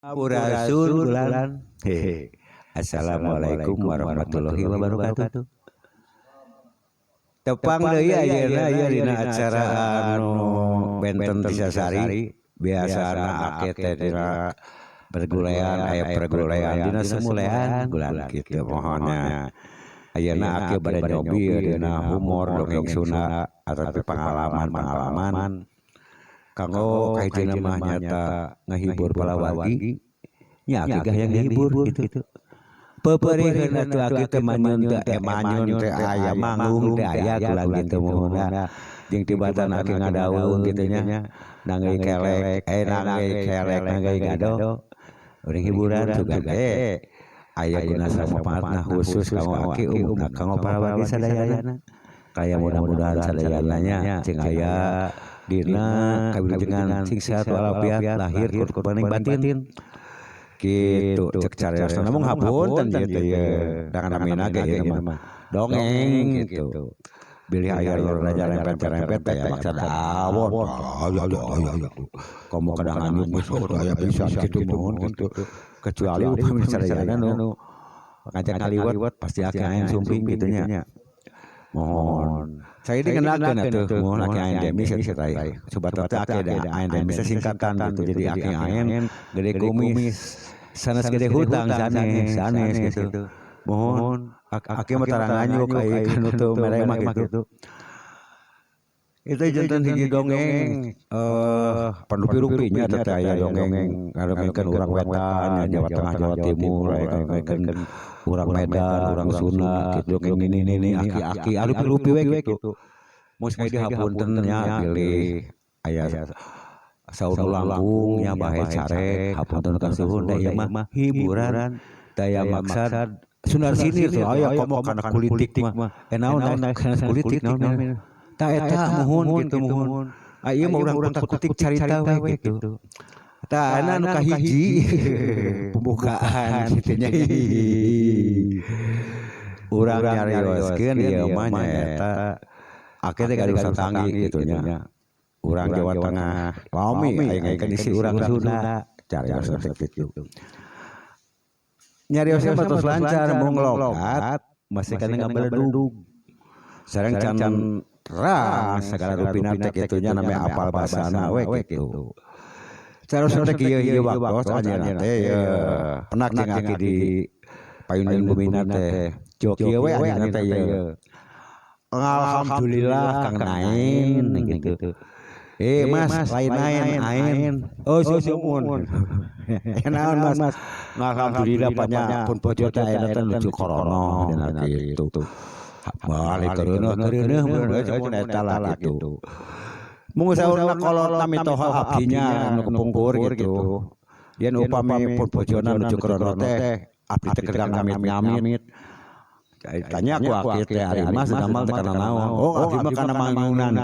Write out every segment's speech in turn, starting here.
Sampurasun bulan. Hehe. Assalamualaikum warahmatullahi wabarakatuh. Tepang deui ayeuna aya dina acara anu benten Tisasari biasana ake teh dina pergulean aya pergulean dina semulean bulan kitu mohonnya. Ayeuna ake bade nyobi dina humor dongeng Sunda ataupun pengalaman-pengalaman kanggo kahijina mah nyata ngahibur palawargi nya ake gah yang ngahibur gitu. Peperikeun atuh ake teh manyun teh manyun teh aya manggung teh aya kulang kitu mohonna jeung tibatan ake ngadaung kitu nya nangei kelek nangei gado urang hiburan juga aya guna samanfaatna khusus kanggo ake umumna kanggo palawargi sadayana kaya mudah-mudahan sadayananya cing aya dina kawilujengan sing sehat walafiat lahir kur paning batin kitu cek cariyosna mung hapunten ieu teh ye dangan ge ieu mah dongeng kitu bilih aya lur raja rempet-rempet teh maksud awon aya komo kadangan geus aya bisa kitu mohon kitu kecuali upami sadayana nu ngajak ngaliwat pasti ake aing sumping kitu nya mohon saya dikenalkan atuh mohon ake aing demis saya coba teh ake da aing demis singkatan gitu jadi ake aing gede kumis sanes gede hutang sanes gitu mohon ake mah tarang nganyuk ai kanu teu mere mah gitu itu jantan hiji dongeng panupi-rupinya teh aya dongeng ngadongengkeun urang wetan Jawa Tengah Jawa Timur ngadongengkeun urang Medan urang Sunda kitu dongeng ini aki-aki arupi-rupi we gitu mun sakali dihapunten nya pilih aya saur langkung nya bae carek hapunten kasuhun da ieu mah hiburan daya maksad Sundar Sinir teh aya komo kana kulitik mah naon kana kulitik naon ta eta muhun gitu muhun ieu mah urang kutik carita we gitu ta anu kahiji pembukaan kitu nya urang nyarioskeun ieu mah nyaeta ake teh gaduh satanggi kitu nya urang Jawa Tengah lami aing isi urang Sunda carios teh kitu nyariosna batos lancar mung logat masih kana ngabeledug sareng can terang segala rupina teh kitu nya name apal basana we kitu carosna teh kieu waktos anjeunna teh penak jeung aki di payunan bumina teh jo kieu we anjeunna teh ieu alhamdulillah Kang Nain gitu mas lain ain oh sumuun naon mas alhamdulillah banyak pun bojo teh ayeuna teh lucu korono dina kitu balik kereuneuh mun eta lah gitu mung saurna kolotna mitoha abdinya anu kepungkur gitu yen upami pun bojona lucu korono teh abdi teh kegang ngamit tanya aku aki teh ari mas damal teh kana naon oh abdi mah kana mangunan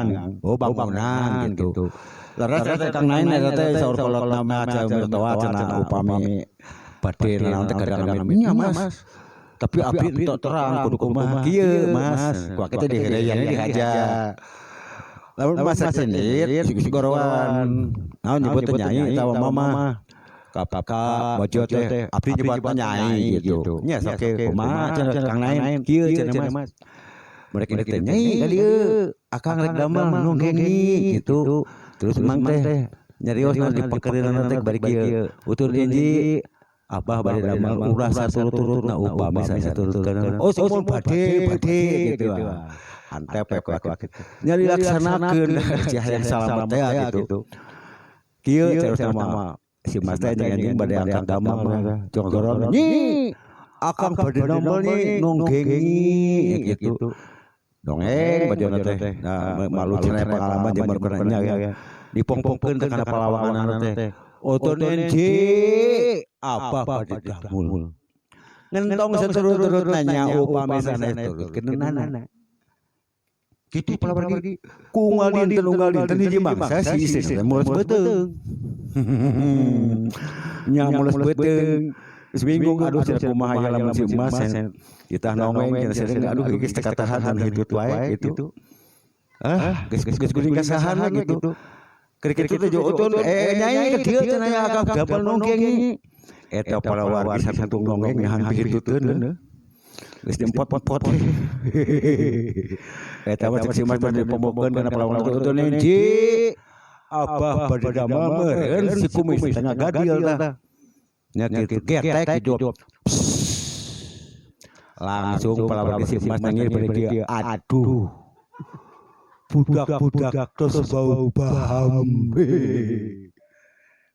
oh bangunan gitu leres teh Kang Nain eta teh saur kolotna mah aja mertoa cenah upami bade naon teh kegang ngamit nya mas tapi abdi teu terang kudu kumaha kieu mas ku aki teh dihereyan dihaja lamun mas Sinir sigorowan naon nyebut teh nyai eta mama kapaka bojo teh abdi nyebutna nyai gitu nya sok kumaha cenah Kang Nain kieu cenah mas mereka teh nyai ka dieu akang rek damel nunggengi gitu terus emang teh nyariosna dipakeurina teh bari kieu utur janji abah bade damel ulah saturut-turutna upami saturutkeun oh sumul bade gitu antep ku nyari laksanakeun cahaya salam teh gitu kieu carosna mah si mas teh jeung bade angkat damel jogoron nyi akang bade damel nyi nunggengi gitu dongeng bajona teh malu cenah pengalaman jeung berkenanya ya dipongpongkeun teh kana palawangan teh oto nenci apa bade damul ngentong saturut-turut nanya upami sanes turut keunana kitu palawargi ku unggal dinten hiji mangsa si istri mules beuteung nya mules beuteung geus bingung aduh cenah kumaha ya lamun si emas kita nongeng cenah sering aduh geus teu katahan hitut wae gitu geus kuring kasahan gitu Kerikit itu jauh nyai ke dia cenah agak double nongeng. Eta para wargi satu nongeng hampir tuteuneun. Geus dempot-pot. Eta mah cek simas bade pembokeun kana palawan itu nenci. Abah bade damel meureun si kumis tengah gadil tah. Nya kitu getek hidup. Langsung palawan si simas nangir bade dia. Aduh. Budak-budak tos bau baham.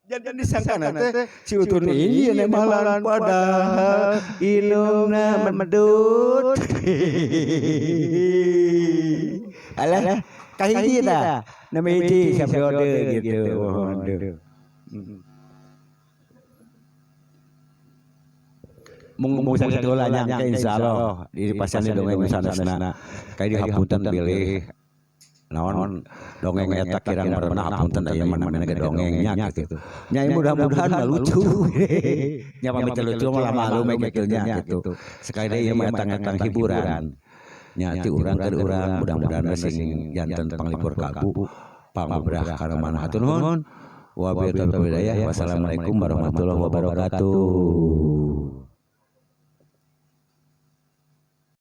Jangan disangka nanti si utun ini yang malan pada inumna medut. Alah, kahiji dah. Nama hiji sapiode gitu. Waduh. Mung sakitu lah nyangka insyaallah di pasan dongeng sanesna. Kayak dihapunten pilih naon dongeng eta kirang pernah hapunten aya mana-mana ge dongengnya gitu. Nya mudah-mudahan lucu. Nya pamit lucu malah malu we kitu nya gitu. Sekali deui ieu mah eta hiburan. Nya ti urang keur urang mudah-mudahan sing janten panglipur kalbu pangberah kana manah hatur nuhun. Wabillahi taufiq hidayah. Wassalamualaikum warahmatullahi wabarakatuh.